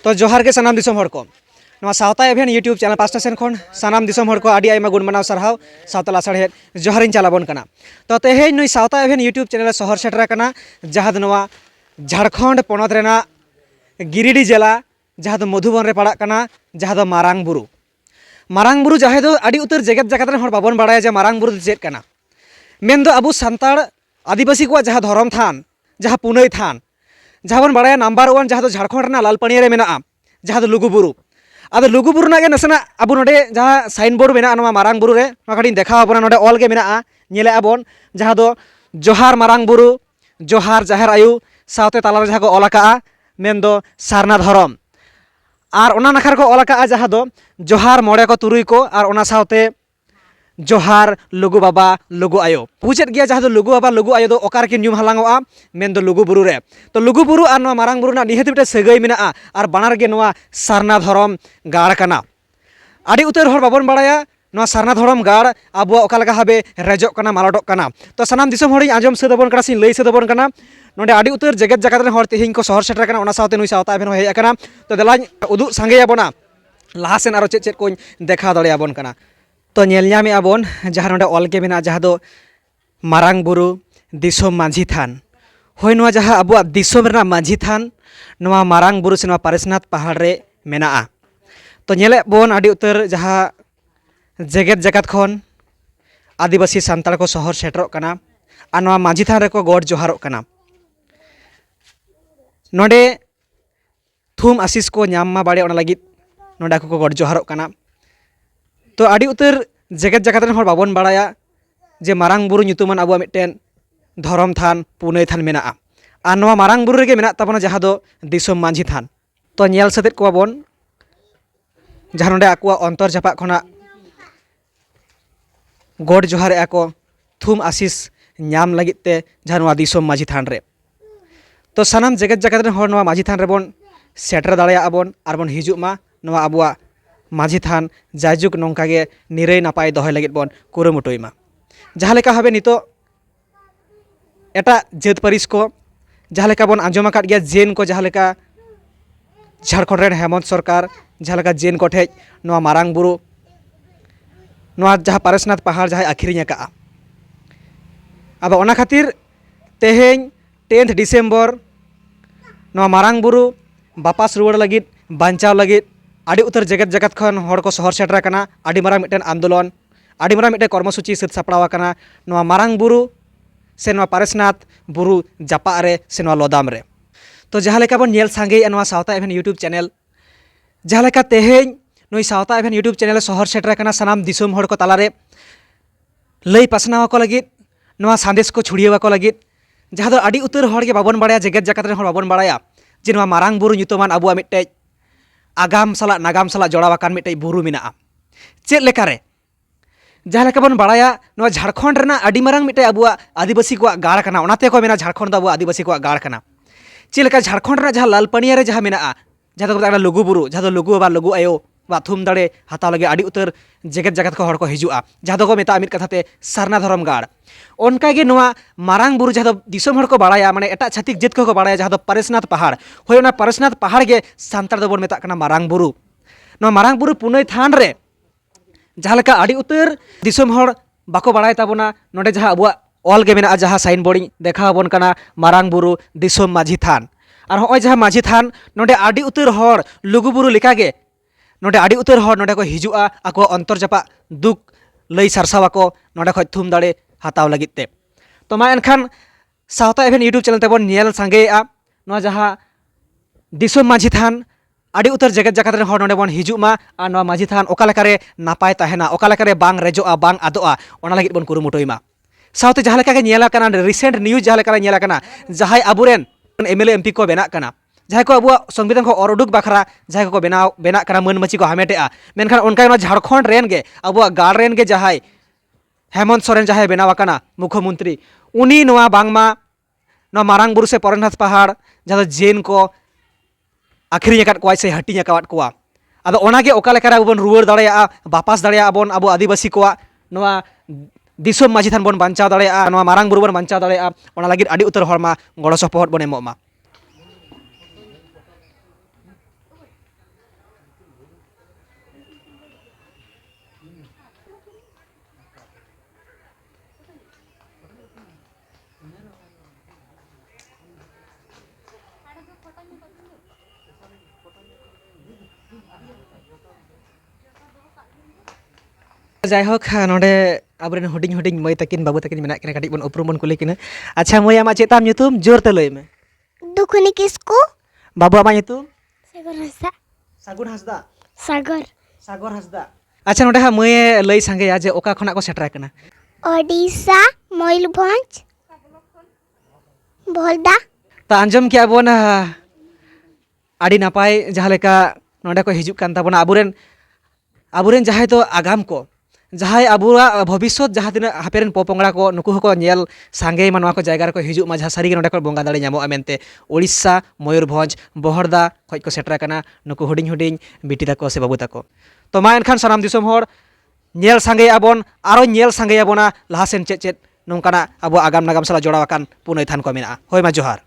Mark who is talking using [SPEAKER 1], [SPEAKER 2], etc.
[SPEAKER 1] तो जोहार के सनाम दिसोम हर को सावता एभेन यूट्यूब चैनल पास्टा सेन खन सनाम दिसोम हर को आदि आयमा गुण मानाव सारहाव सावता लासाड़हेद जोहारिन चालाबोन कना। तो तेहेज नुई सावता एभेन यूट्यूब चैनल शहर सेटरा कना जहाँ दो नवा झारखंड पोनत रेना गिरिडि जिला जहाँ दो मधुबन रे पड़ा कना जहाँ दो मारांग बुरु जहाँ दो आदि उतर जगत जगत रेन हर बाबन बाड़ाया जे मारांग बुरु चेद कना मेन दो अबु सांताड़ आदिवासी को जहाँ धरम थान जहाँ पुनई थान जहाँ बन बाड़ाया नंबर 1 जहाँ दो झारखंड रेना लालपनिया रे मेना जहाँ दो लुगुबुरु आदो लुगुबुरु ना गे नसेना अबु नोडे जहाँ साइन बोर्ड मेना नवा मारांग बुरु रे नोकाडी देखा अबना नोडे ऑल गे मेना नेले अबन जहाँ दो जोहार मारांग बुरु जोहार जाहेर आयु सावते तालारे जहाँ को ऑल आका मेन दो सारना धरम और ओना नाखार को ऑल आका जहाँ दो जोहार मोड़े को तुरुई को और ओना सावते जोहार लुगु बाबा लुगु आयो पूछेद गया जहाँ दो लुगु बाबा लुगु आयो दो ओकार के न्यूम हलांगोआ मेन दो लुगु बुरु रे तो लुगु बुरु और नवा मारांग बुरु ना निहत बिटे सगई मेना और बानार गे नवा सारना धरम गाड़ कना आदि उतर हर बाबन बाड़ाया नवा सारना धरम गाड़ आबो ओका लगा हाबे रेजो कना मालटो कना तो सनाम दिसम हड़ी आंजम सदबन कना सिन लई सदबन कना नोडे आदि उतर जगत जगत रेन हर तेहिं को शहर सेटर कना ओना सावते नुई सावता एभेन हेज कना तो देला उदु सांगे आबोना लाहासेन आरो चेद चेद को देखा दड़े आबोन कना तो नेल ᱧᱟᱢᱮ आबोन जहाँ नोडे ऑल के मेना जहाँ दो मारांग बुरु दिसोम मांझी थान होय नवा जहाँ अबुआ दिसोम रेना मांझी थान नवा मारांग बुरु से नवा पारेसनाथ पहाड़ रे मेना तो नेले बोन आदि उतर जहाँ जगत जगत खन आदिवासी सांताड़ को शहर सेटरों कना और नवा मांझी थान रे को गॉड जोहारों कना नोडे थुम आशीष को ᱧᱟᱢ मा बाड़े ओना लागिद नोडे को गॉड जोहारों कना तो आदि उतर जगत जगत रेन हर बाबन बाड़ाया जे मारांग बुरु ᱧᱩᱛᱩᱢᱟᱱ आबुआ मिटेन धरम थान पुनई थान मेना और नवा मारांग बुरु रेगे मेना ताबोना जहाँ दो दिसोम मांझी थान तो नेल सतेद को बाबन जहाँ नोडे आकुआ अंतर जापाक खना गॉड जोहार को थुम आशीष ᱧᱟᱢ लगित ते जहाँ नवा दिसोम मांझी थान रे तो सानाम जगत जगत रेन हर नवा मांझी थान रे बोन सेटर दाड़ाया आबोन आर बोन हिजुग मा नवा आबुआ मांझी थान जायजुग नौका गे निरई नापाय दोहय लगित बोन कुरुमुटुयमा जहाँ लेका हाबे नितो एटा जात पारिस को जहाँ लेका बोन आंजम आकाद गया जेन को जहाँ लेका झारखंड रेन हेमंत सरकार जहाँ लेका जेन को ठेज नवा मारांग बुरु नवा जहाँ पारेसनाथ पहाड़ जहाँ आखिरिñ आका अब ओना खातिर तेहेñ 10 डिसेम्बर नवा मारांग बुरु बापास रुवाड़ लगित बांचाव लगित आदि उतर जगत जगत खन हर को शहर सेटर कना आदि मारांग मिटेन आंदोलन आदि मारांग मिटे कर्मसूची सत सापड़ाव कना नवा मारांग बुरु से नवा पारेसनाथ बुरु जापा रे से नवा लोदाम रे तो जहाँ लेका बन नेल सांगे नवा सावता एभेन यूट्यूब चैनल जहाँ लेका तेहेñ नुई सावता एभेन यूट्यूब चैनल शहर सेटर कना सनाम दिसोम हर को तालारे लई पासनाव को लगित नवा संदेश को छुड़ियाव को लगित जहाँ दो आदि उतर हर गे बाबन बाड़ाया जगत जगत रेन हर बाबन बाड़ाया जे नवा मारांग बुरु ᱧᱩᱛᱩᱢᱟᱱ आबुआ मिटे आगाम साला नागाम साला जोड़ावाकान मिटे बुरु मेना चेद लेकारे जहाँ लेका बन बाड़ाया नवा झारखंड रेना आदि मारांग मिटे आबुआ आदिवासी को गाड़ कना ओनाते को मेना झारखंड दो आबुआ आदिवासी को गाड़ कना चेद लेका झारखंड रेना जहाँ लालपनिया रे जहाँ मेना जहाँ दो बताना लुगु बुरु जहाँ दो लुगु बाबा लुगु आयो बा थुम दाड़े हाताव लगे आदि उतर जगत जगत को हर को हिजुआ जहाँ दो को मेता मित कथाते सारना धरम गाड़ उनका गे नवा मारांग बुरु जहाँ दो दिसोम हर को बाड़ाया माने एटा छातिक जेत को बाड़ाया जहाँ दो पारेसनाथ पहाड़ होय ओना पारेसनाथ पहाड़ गे सांताड़ दो बोन मेता कना मारांग बुरु नवा मारांग बुरु पुनई थान रे जहाँ लेका आदि उतर दिसोम हर बाको बाड़ाय ताबोना नोडे जहाँ आबुआ ऑल गे मेना जहाँ साइन बोर्डिंग देखा आबोन कना मारांग बुरु दिसोम मांझी थान और होय जहाँ मांझी थान नोडे आदि उतर हर लुगु बुरु लेका गे नोडे आदि उतर हर नोडे को हिजुआ आको अंतर जापा दुख लई सारसावा को नोडे खय थुम दाड़े हाताव लगित ते तो मा एनखान सावता एभेन यूट्यूब चैनल तेबोन नेल सांगेआ नोआ जहाँ दिसोम मांझी थान आदि उतर जगत जगत रेन हर नोडे बोन हिजुग मा आर नोआ मांझी थान ओका लेकारे नापाय ताहेना ओका लेकारे बांग रेजोआ बांग आदोआ ओना लगित बोन कुरुमुटुयमा सावते जहाँ लेका गे नेला कना रिसेंट न्यूज जहाँ लेका नेला कना जहाँ आबुरेन एमएलए एमपी को बेना कना जहाँ को अबुआ संविधान को और उडुक बाखरा जहाँ को बेना कना मन मची को हामेटेआ मेनखान उनका झारखंड रेन गे अबुआ गाड़ रेन गे जहाँ हेमंत सोरेन जहाँ बेनाव कना मुख्यमंत्री उनी नवा बांगमा नवा मारांग बुरु से पारेसनाथ पहाड़ जहाँ दो जेन को आखिरिñ आकाद कोआ से हटिñ आकाद कोआ आदो ओनागे ओका लेकारे आबो बोन रुवाड़ दाड़ेया बापास दाड़ेया आबोन आबो आदिवासी कोआ नवा दिसोम मांझी थान बोन बांचाव दाड़ेया नवा मारांग बुरु बोन बांचाव दाड़ेया ओना लागिद आदि उतर हर मा गड़ो सपोहट बोन एमोग मा। जायहोक नोडे आबरेन हुडिंग हुडिंग मई तकिन बाबू तकिन मेना किना कटिक बन उपरुम बन कुली किना अच्छा मई आमा चेताम nyutum जोर ते लई में
[SPEAKER 2] Dukuni Kisku,
[SPEAKER 1] बाबू आमा nyutum
[SPEAKER 2] Sagar Hasa,
[SPEAKER 1] सागुन Hansda
[SPEAKER 2] Sagar,
[SPEAKER 1] सागर हंसदा अच्छा नोडे हा मई लई सांगेया जे ओका खना को सेटरा कना
[SPEAKER 2] Odisha, Moilbhanj, Bholda,
[SPEAKER 1] तो आंजम के अबोन आड़ी नापाय जहाँ लेका नोडे को हिजुक कान ताबोना आबुरेन आबुरेन जहाय तो आगाम को जहाय आबुरा भविष्य जहाँ तिना हापेरेन पोपोंगड़ा को नुकु हको नेल सांगे मा नोआ को जायगा को हिजुक मा जहाँ सारी नोडे को बोंगा दाड़े ᱧᱟᱢᱚᱜᱼᱟ मेनते ओडिशा मयूरभंज बहरदा खoj को सेटरा कना नुकु हुडिंग हुडिंग बिटी ताको से बाबू ताको तो मा एनखान सानाम दिसोम हर नेल सांगे आबोन आरो नेल सांगे आबोना लाहासेन चेद चेद नोंकाना आबो आगाम नागाम साला जोड़ाव आकान पुनय थान को मेना होय मा जोहार।